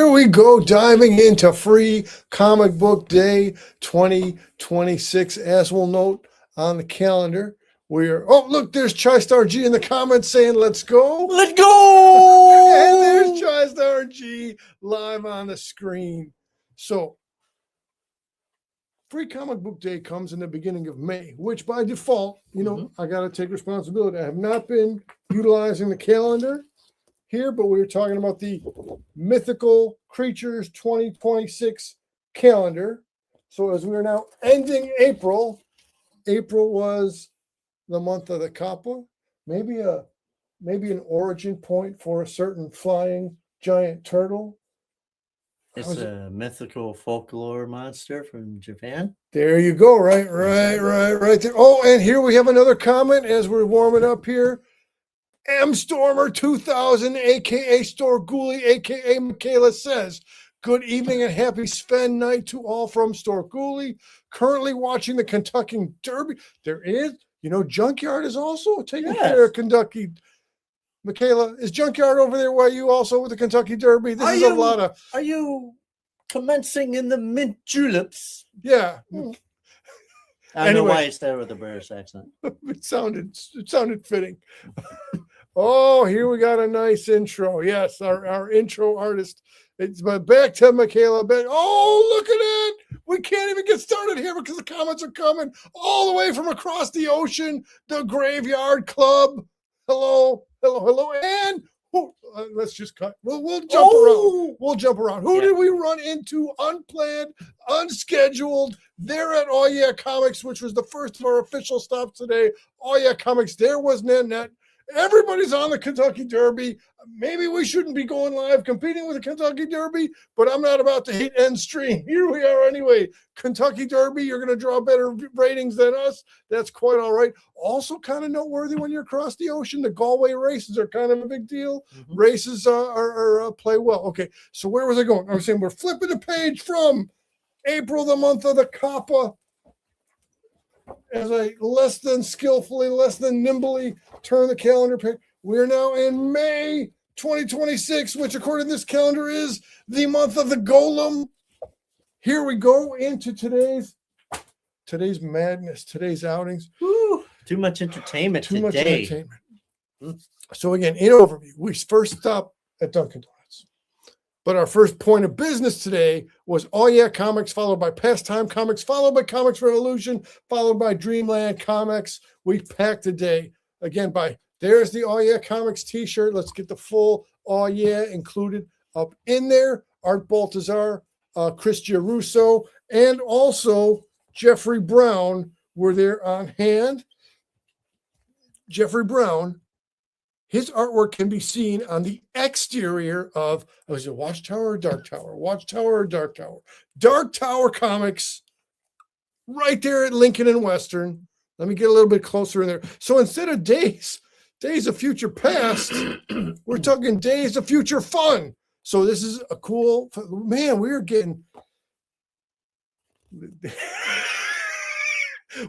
here we go, diving into Free Comic Book Day 2026. As we'll note on the calendar, oh, look, there's TriStar G in the comments saying, let's go. Let's go. And there's TriStar G live on the screen. So, Free Comic Book Day comes in the beginning of May, which by default, I got to take responsibility. I have not been utilizing the calendar here, but we were talking about the Mythical Creatures 2026 calendar. So as we are now ending April was the month of the Kappa, maybe an origin point for a certain flying giant turtle. It's a mythical folklore monster from Japan. There you go. Right there. Oh, and here we have another comment as we're warming up here. M Stormer 2000, aka Svengoolie, aka Michaela says, good evening and happy Sven night to all from Svengoolie. Currently watching the Kentucky Derby. There is, Junkyard is also taking care of Kentucky. Michaela, is Junkyard over there while you also with the Kentucky Derby? This is a lot of. Are you commencing in the mint juleps? Yeah. I don't know why it's there with the British accent. It sounded fitting. Oh, here we got a nice intro. Yes, our intro artist. But back to Michaela. Oh, look at it. We can't even get started here because the comments are coming all the way from across the ocean. The Graveyard Club. Hello. And let's just cut. We'll jump around. We'll jump around. Who did we run into? Unplanned, unscheduled. They're at Oh Yeah Comics, which was the first of our official stops today. Oh Yeah Comics. There was Nanette. Everybody's on the Kentucky Derby. Maybe we shouldn't be going live competing with the Kentucky Derby, but I'm not about to hit end stream. Here we are anyway. Kentucky Derby, you're going to draw better ratings than us. That's quite all right. Also kind of noteworthy when you're across the ocean. The Galway races are kind of a big deal. Mm-hmm. Races are play well. Okay, so where was I going? I was saying we're flipping the page from April, the month of the Kappa, as I less than skillfully, less than nimbly turn the calendar page. We're now in May 2026, which according to this calendar is the month of the Golem. Here we go into today's madness, today's outings. Woo, too much entertainment today. Much entertainment. So again, in overview, we first stopped at Dunkin' Donuts. But our first point of business today was Oh Yeah Comics, followed by Pastime Comics, followed by Comics Revolution, followed by Dreamland Comics. We packed the day again there's the Oh Yeah Comics t-shirt. Let's get the full Oh Yeah included up in there. Art Baltazar, Chris Giarusso, and also Jeffrey Brown were there on hand. Jeffrey Brown, his artwork can be seen on the exterior of, was it Watchtower or Dark Tower? Watchtower or Dark Tower? Dark Tower Comics, right there at Lincoln and Western. Let me get a little bit closer in there. So instead of Days of Future Past, we're talking Days of Future Fun. So this is a cool, man, we are getting,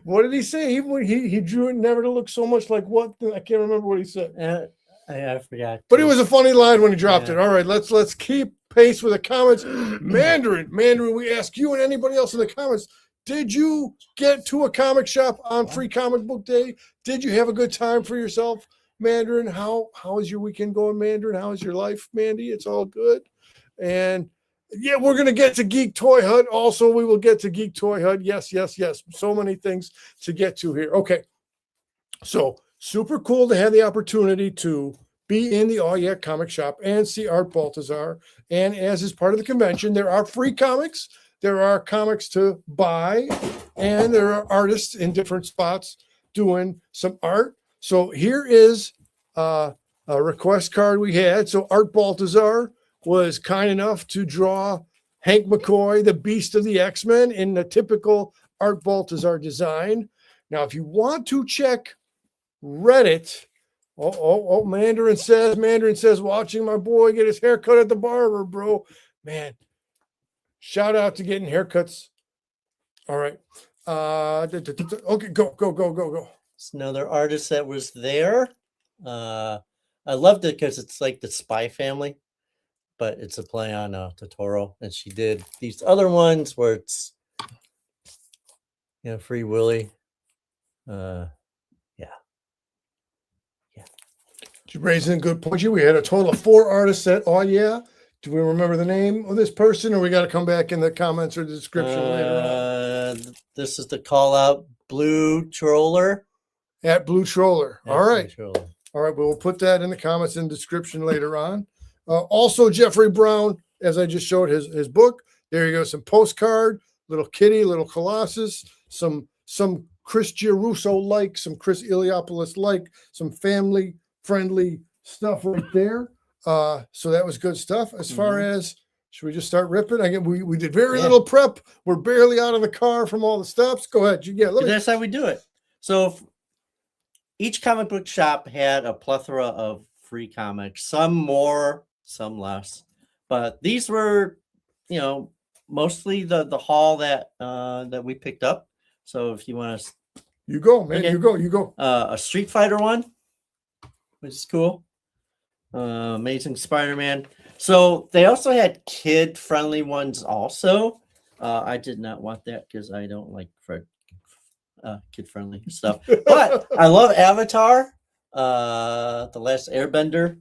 what did he say? He drew it never to look so much like what? I can't remember what he said. I forgot. But it was a funny line when he dropped it. All right, let's keep pace with the comments. Mandarin, we ask you and anybody else in the comments, did you get to a comic shop on Free Comic Book Day? Did you have a good time for yourself, Mandarin? How is your weekend going, Mandarin? How is your life, Mandy? It's all good. And yeah, we're going to get to Geek Toy Hut. Also, we will get to Geek Toy Hut. Yes. So many things to get to here. Okay. So super cool to have the opportunity to be in the Oh Yeah Comic Shop and see Art Baltazar. And as is part of the convention, there are free comics. There are comics to buy, and there are artists in different spots doing some art. So here is a request card we had. So Art Baltazar was kind enough to draw Hank McCoy, the Beast of the X-Men, in the typical Art Baltazar design. Now, if you want to check Reddit, Mandarin says, watching my boy get his haircut at the barber, bro. Man, shout out to getting haircuts. All right. Okay, go. It's another artist that was there. I loved it because it's like the Spy Family, but it's a play on Totoro. And she did these other ones where it's, Free Willy. Yeah. You raising a good point. We had a total of 4 artists at Oh Yeah. Do we remember the name of this person, or we got to come back in the comments or the description later on? This is the call out Blue Troller. At Blue Troller. All right. Blue Troller. All right. We'll put that in the comments and description later on. Also, Jeffrey Brown, as I just showed his book. There you go. Some postcard, little kitty, little Colossus, some Chris Giarusso some Chris Iliopoulos some family friendly stuff right there. So that was good stuff. As far as, should we just start ripping? Again, we did very little prep. We're barely out of the car from all the stops. Go ahead. That's how we do it. So each comic book shop had a plethora of free comics, some more, some less. But these were, mostly the haul that we picked up. So if you want to, you go, man. Okay. You go. A Street Fighter one, which is cool. Amazing Spider-Man. So they also had kid-friendly ones also. I did not want that because I don't like kid-friendly stuff. But I love Avatar, The Last Airbender.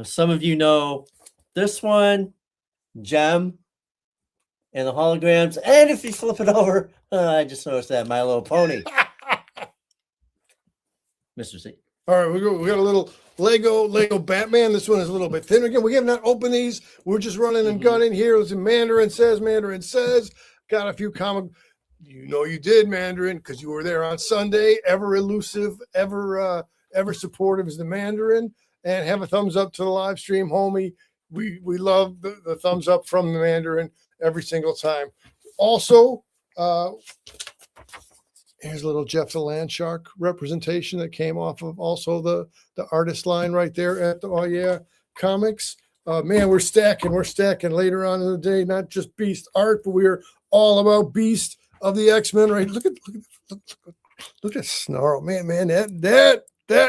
Some of you know this one, Gem, and the holograms. And if you flip it over, I just noticed that My Little Pony. Mr. C. All right, we got a little Lego Batman. This one is a little bit thinner. Again, we have not opened these. We're just running and gunning here. It's in Mandarin says. Got a few comic. You did, Mandarin, because you were there on Sunday. Ever elusive, ever supportive is the Mandarin. And have a thumbs up to the live stream, homie. We love the thumbs up from the Mandarin every single time. Also, here's a little Jeff the Landshark representation that came off of also the artist line right there at the Oh Yeah Comics. Man, we're stacking later on in the day, not just Beast art, but we're all about Beast of the X-Men, right? Look at Snarl. Man, that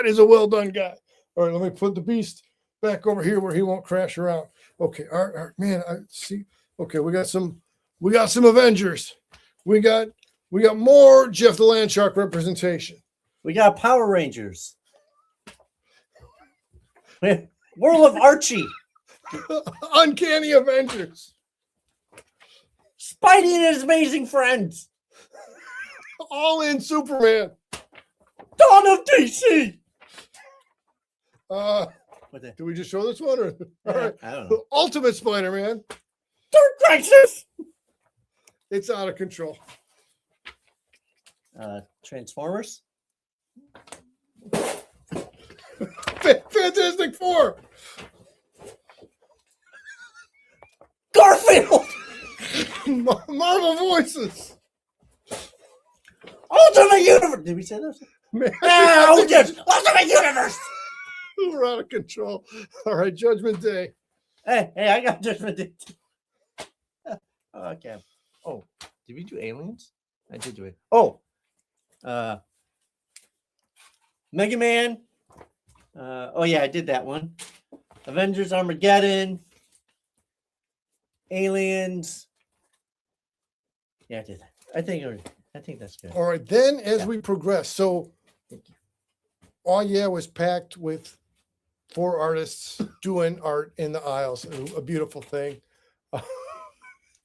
is a well done guy. All right, let me put the Beast back over here where he won't crash around. Okay, art, man, I see. Okay, we got some Avengers. We got more Jeff the Landshark representation. We got Power Rangers. World of Archie. Uncanny Avengers. Spidey and his amazing friends. All in Superman. Dawn of DC. Do we just show this one? Or all right. I don't know. Ultimate Spider-Man. Dark Crisis. It's out of control. Transformers. Fantastic Four. Garfield. Marvel Voices. Ultimate Universe. Did we say this? Yes. Ultimate Universe. We're out of control. All right, Judgment Day. Hey, I got Judgment Day. Okay. Oh, did we do Aliens? I did do it. Oh, Mega Man. I did that one. Avengers Armageddon. Aliens. Yeah, I did that. I think that's good. All right, then as we progress, so Oh Yeah was packed with 4 artists doing art in the aisles. A beautiful thing.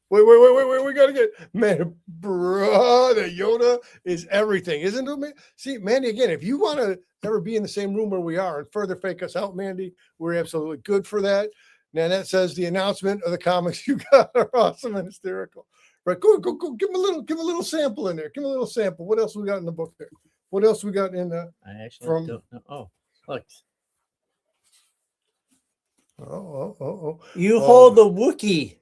Wait, we gotta get, man, bro, the Yoda is everything, isn't it? See, Mandy, again, if you want to ever be in the same room where we are and further fake us out, Mandy, we're absolutely good for that. Now that says the announcement of the comics you got are awesome and hysterical. Right, go, give him a little sample in there. Give him a little sample. What else we got in the book there? What else we got in the? I actually don't know. Oh, look. Oh. You hold the Wookiee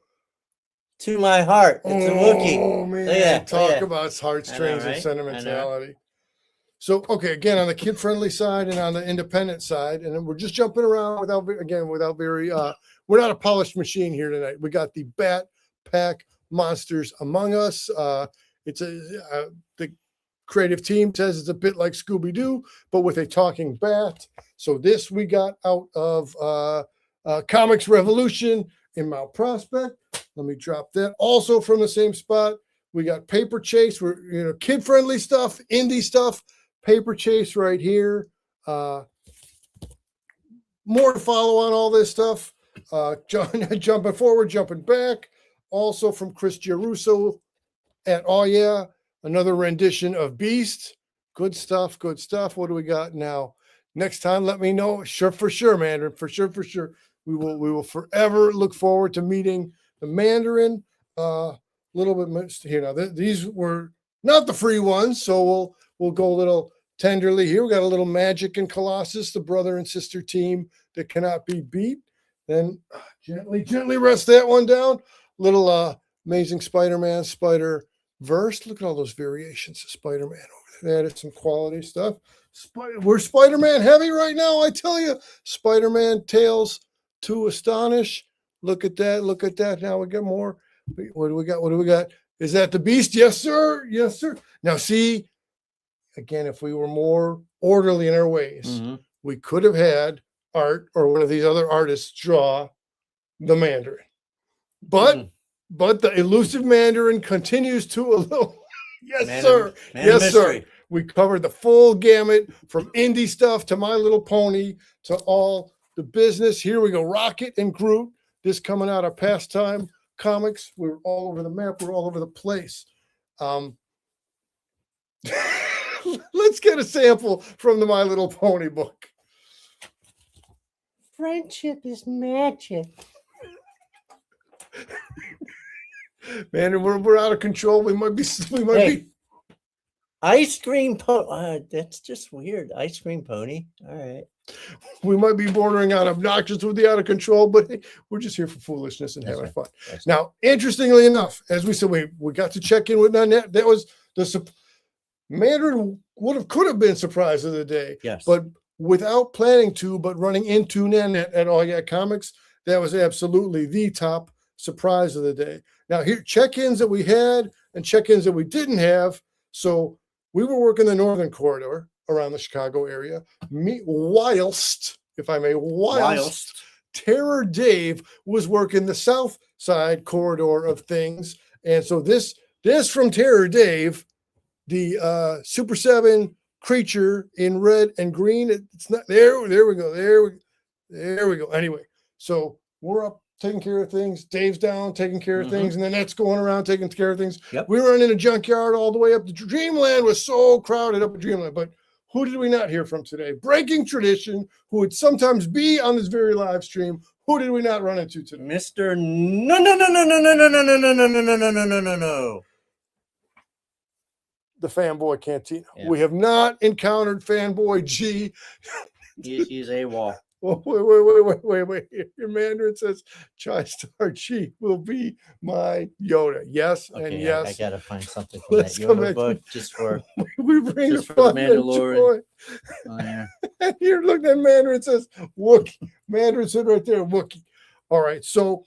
to my heart. It's a Wookiee. Oh, man. Talk about heartstrings and sentimentality. So, okay, again, on the kid-friendly side and on the independent side, and then we're just jumping around without very, we're not a polished machine here tonight. We got the Bat Pack Monsters Among Us. It's the creative team says it's a bit like Scooby-Doo, but with a talking bat. So this we got out of Comics Revolution in Mount Prospect. Let me drop that. Also from the same spot, we got Paper Chase. We're kid-friendly stuff, indie stuff. Paper Chase right here. More to follow on all this stuff. Jumping forward, jumping back. Also from Chris Giarusso at Oh Yeah, another rendition of Beast. Good stuff, good stuff. What do we got now? Next time, let me know. Sure, for sure, Mandarin. For sure, for sure. We will forever look forward to meeting the Mandarin. Little bit here now. These were not the free ones, so we'll go a little tenderly here. We got a little Magic and Colossus, the brother and sister team that cannot be beat. Then gently rest that one down. Little Amazing Spider-Man, Spider-Verse. Look at all those variations of Spider-Man over there. They added some quality stuff. We're Spider-Man heavy right now, I tell you. Spider-Man Tales to Astonish. Look at that. Look at that. Now we got more. What do we got? What do we got? Is that the Beast? Yes, sir. Yes, sir. Now, see, again, if we were more orderly in our ways, we could have had Art or one of these other artists draw the Mandarin. But the elusive Mandarin continues to a little. Yes, sir. Yes, sir. We covered the full gamut from indie stuff to My Little Pony to all the business. Here we go. Rocket and Groot. This coming out of Pastime Comics. We're all over the map. We're all over the place. Let's get a sample from the My Little Pony book. Friendship is magic. Man, we're out of control. We might be. Ice cream pony. That's just weird. Ice cream pony. All right. We might be bordering on obnoxious with the out of control, but hey, we're just here for foolishness and having fun. Now, interestingly enough, as we said, we got to check in with Nanette. That was the Mandarin could have been surprise of the day. Yes. But without planning to, but running into Nanette at Oh Yeah Comics, that was absolutely the top surprise of the day. Now, here check-ins that we had and check-ins that we didn't have. So we were working the northern corridor around the Chicago area. Whilst Terror Dave was working the south side corridor of things. And so this from Terror Dave, the Super 7 creature in red and green. It's not there. There we go. There we go. Anyway, so we're up taking care of things. Dave's down taking care of things, and then that's going around taking care of things. Yep. We were in a junkyard all the way up to Dreamland. Was so crowded up at Dreamland, but who did we not hear from today? Breaking tradition, who would sometimes be on this very live stream. Who did we not run into today? Mr. No. The Fanboy Cantina. Yeah. We have not encountered Fanboy G. He's AWOL. Oh, wait. Your Mandarin says Chai-Star G will be my Yoda. Yes, Okay, and yes. I gotta find something from Let's that come Yoda back. book just for We bring just the for the fun and Mandalorian. joy. oh, yeah. And here, look, that Mandarin says Wookiee. Mandarin said right there, Wookiee. All right, so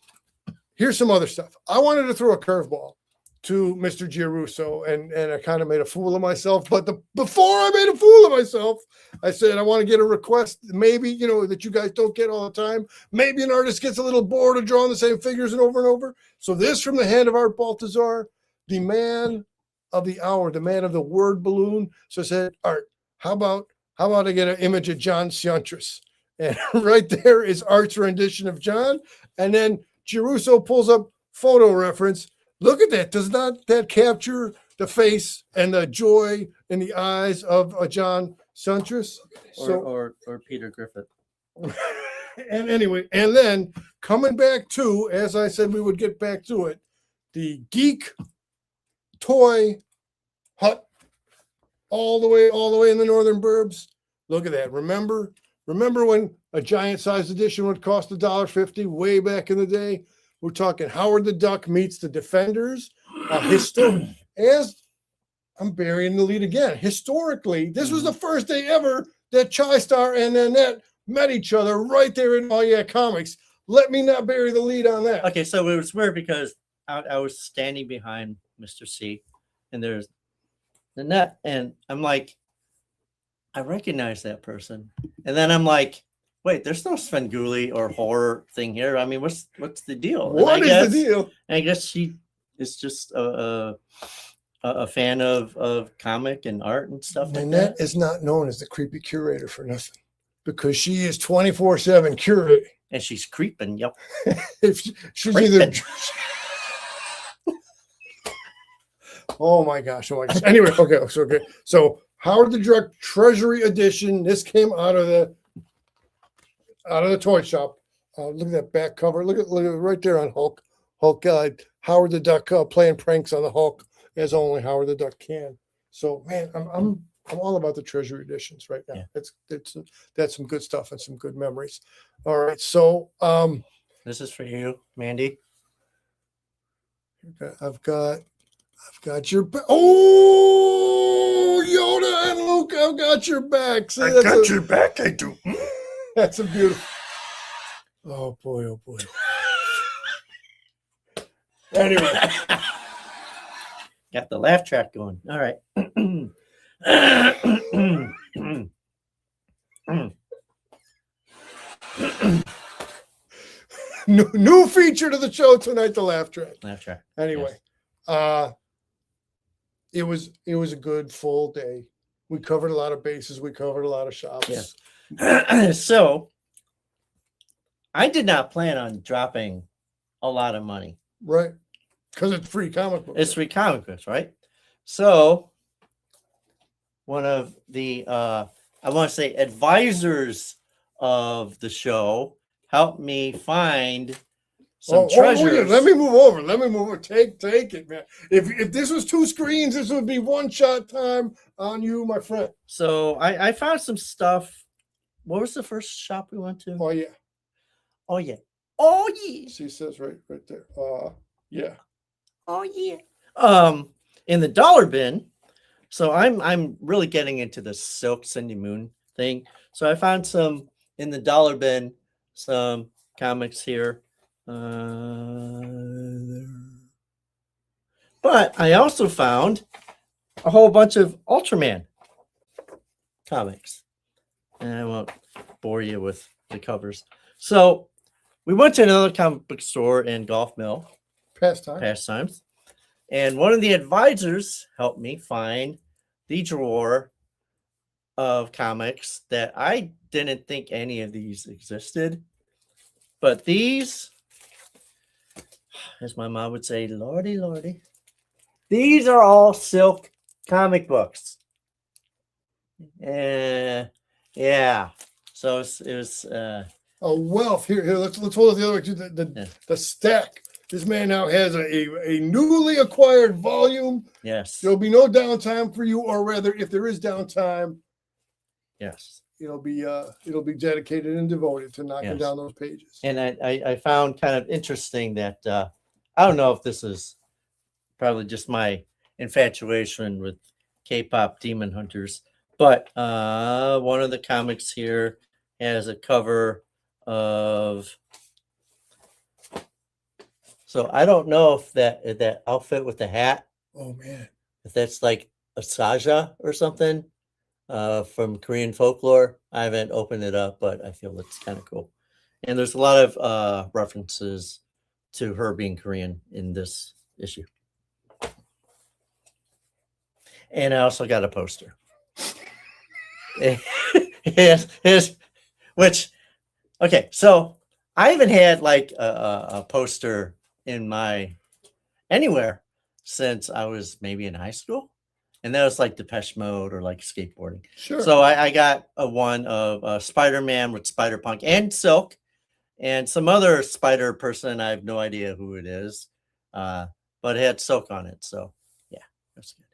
here's some other stuff. I wanted to throw a curveball to Mr. Giarusso, and I kind of made a fool of myself. But before I made a fool of myself, I said I want to get a request, maybe, that you guys don't get all the time. Maybe an artist gets a little bored of drawing the same figures and over. So this from the hand of Art Baltazar, the man of the hour, the man of the word balloon. So I said, Art, how about I get an image of John Siuntris? And right there is Art's rendition of John. And then Giarusso pulls up photo reference. Look at that. Does not that capture the face and the joy in the eyes of John Siuntris? Or Peter Griffith. And anyway, and then coming back to, as I said, we would get back to it, the Geek Toy Hut, all the way in the northern burbs. Look at that. Remember when a giant size edition would cost $1.50 way back in the day? We're talking Howard the Duck meets the Defenders. As I'm burying the lead again. Historically, this was the first day ever that Chai-Star and Nanette met each other right there in Oh Yeah Comics. Let me not bury the lead on that. Okay, so it was weird because I was standing behind Mr. C, and there's Nanette, and I'm like, I recognize that person. And then I'm like, wait, there's no Svengoolie or horror thing here. I mean, what's the deal? And What is the deal? I guess she is just a fan of comic and art and stuff like Nanette that. is not known as the creepy curator for nothing, because she is 24/7 curating. And she's creeping. Yep. If she's either. Oh my gosh! Oh my gosh! Anyway, okay. So Howard the Duck Treasury Edition. This came out of the toy shop. Look at that back cover. Look at right there on Hulk. Hulk. Howard the Duck playing pranks on the Hulk, as only Howard the Duck can. So man, I'm all about the Treasury Editions right now. Yeah. That's some good stuff and some good memories. All right, so This is for you, Mandy. I've got your back. Oh, Yoda and Luke, I've got your back. See, your back, I do. That's a beautiful. Oh boy. Anyway, Got the laugh track going. All right. new feature to the show tonight, the laugh track. Laugh track. Anyway, it was a good full day. We covered a lot of bases. We covered a lot of shops. Yeah. So I did not plan on dropping a lot of money. Right. Because it's free comic book. It's free comic books, right? So one of the I want to say advisors of the show helped me find some treasures. Yeah. Let me move over. Take it, man. If this was 2 screens, this would be one shot time on you, my friend. So I found some stuff. What was the first shop we went to? Oh yeah. Oh yeah. Oh yeah. See, it says right there. Yeah. Oh yeah. In the dollar bin. So I'm really getting into the Silk Cindy Moon thing. So I found some in the dollar bin, some comics here. But I also found a whole bunch of Ultraman comics. And I won't bore you with the covers. So we went to another comic book store in Golf Mill. Pastimes. And one of the advisors helped me find the drawer of comics that I didn't think any of these existed. But these, as my mom would say, Lordy, Lordy, these are all Silk comic books. Yeah. So it was a wealth. Here, let's hold it the other way. The stack. This man now has a newly acquired volume. Yes. There'll be no downtime for you, or rather, if there is downtime, yes, it'll be dedicated and devoted to knocking down those pages. And I found kind of interesting that I don't know if this is probably just my infatuation with K-pop Demon Hunters, but one of the comics here has a cover of. So I don't know if that outfit with the hat. Oh man, if that's like a Saja or something from Korean folklore. I haven't opened it up, but I feel it's kind of cool. And there's a lot of references to her being Korean in this issue. And I also got a poster. Which, okay, so I haven't had like a poster in my anywhere since I was maybe in high school, and that was like Depeche Mode or like skateboarding. Sure. So I got a one of Spider-Man with Spider-Punk and Silk, and some other spider person. I have no idea who it is, but it had Silk on it. So yeah, that's good.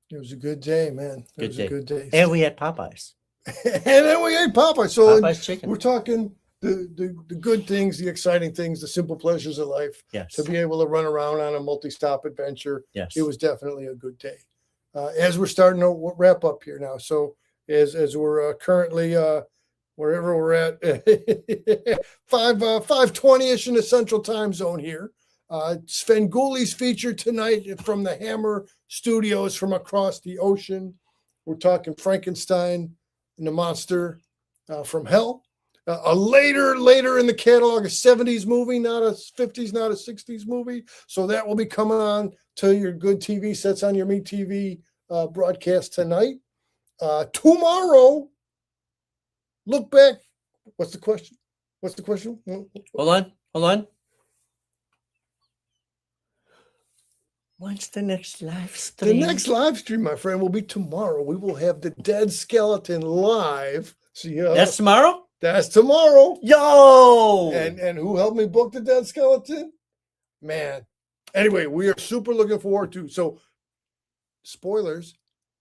It was a good day, man. It was a good day. And we had Popeyes. And then we ate Popeyes. So Popeyes chicken. We're talking the good things, the exciting things, the simple pleasures of life. Yes. To be able to run around on a multi-stop adventure. Yes. It was definitely a good day. As we're starting to wrap up here now. So as we're currently wherever we're at 5:20ish in the central time zone here. Svengoolie's feature tonight from the Hammer Studios from across the ocean. We're talking Frankenstein and the Monster from Hell. a later in the catalog, a 70s movie, not a 50s, not a 60s movie. So that will be coming on to your good TV sets on your Meat TV broadcast tonight. Tomorrow, look back. What's the question? What's the question? Hold on. When's the next live stream? The next live stream, my friend, will be tomorrow. We will have the Dead Skeleton live. See, That's tomorrow? that's tomorrow. Yo! And who helped me book the Dead Skeleton? Man. Anyway, we are super looking forward to. So, spoilers: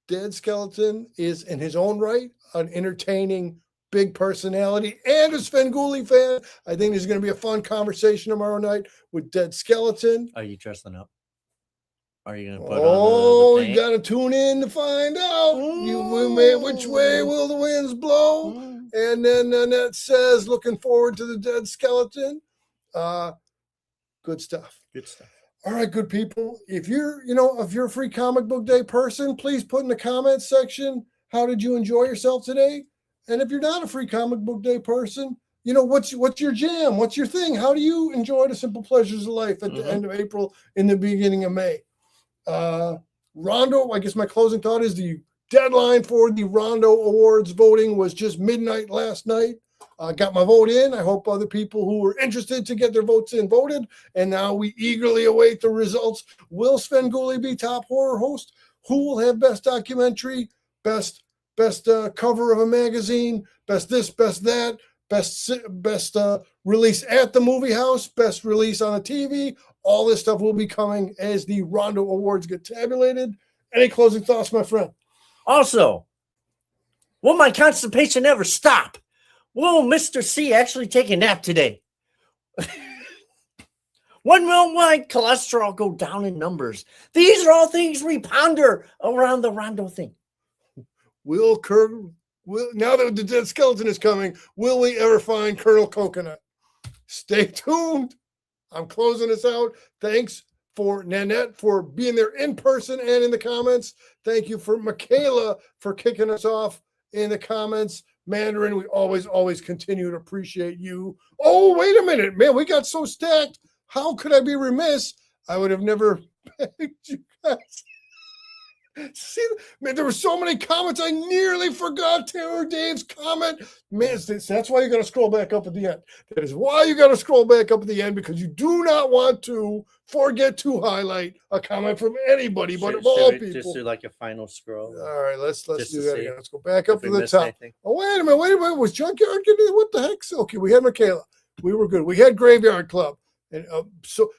Dead Skeleton is in his own right an entertaining, big personality, and a Svengoolie fan. I think there's going to be a fun conversation tomorrow night with Dead Skeleton. Are you dressing up? Are you going to put Oh, on the you paint? got to tune in to find out. Which way will the winds blow? And then Nanette says, looking forward to the Dead Skeleton. Good stuff. Good stuff. All right, good people. If you're a free comic book day person, please put in the comments section, how did you enjoy yourself today? And if you're not a free comic book day person, what's your jam? What's your thing? How do you enjoy the simple pleasures of life at the end of April, in the beginning of May? Rondo, I guess my closing thought is the deadline for the Rondo Awards voting was just midnight last night. Got my vote in. I hope other people who were interested to get their votes in voted. And now we eagerly await the results. Will Svengoolie be top horror host? Who will have best documentary, best cover of a magazine, best this, best that, best release at the movie house, best release on a TV? All this stuff will be coming as the Rondo Awards get tabulated. Any closing thoughts, my friend? Also, will my constipation ever stop? Will Mr. C actually take a nap today? When will my cholesterol go down in numbers? These are all things we ponder around the Rondo thing. Now that the Dead Skeleton is coming, will we ever find Colonel Coconut? Stay tuned. I'm closing this out. Thanks for Nanette for being there in person and in the comments. Thank you for Michaela for kicking us off in the comments. Mandarin, we always continue to appreciate you. Oh, wait a minute, man. We got so stacked. How could I be remiss? I would have never begged you guys. See, man, there were so many comments. I nearly forgot Terror Dave's comment. Man, that's why you got to scroll back up at the end. That is why you got to scroll back up at the end, because you do not want to forget to highlight a comment from anybody, but of all people. Just do like a final scroll. All right, let's do that see again. Let's go back up to the top. Anything. Oh, wait a minute. Was Junkyard getting it? What the heck? Okay, we had Michaela. We were good. We had Graveyard Club. And so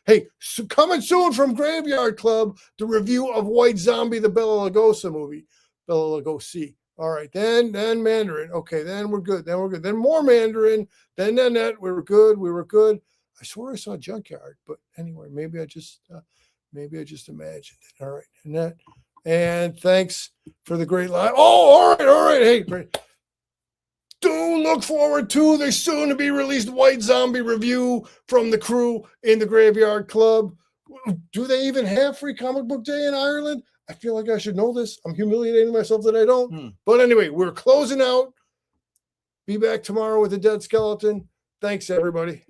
coming soon from Graveyard Club, the review of White Zombie, the Bela Lugosi movie. Bela Lugosi. All right, then Mandarin. Okay, then we're good. Then more Mandarin. Then Nanette. We were good. I swore I saw Junkyard, but anyway, maybe I just imagined it. All right, Nanette. And thanks for the great live. Oh, all right. Hey, great. Do look forward to the soon to be released White Zombie review from the crew in the Graveyard Club. Do they even have free comic book day in Ireland? I feel like I should know this. I'm humiliating myself that I don't. But anyway, we're closing out. Be back tomorrow with the Dead Skeleton. Thanks, everybody.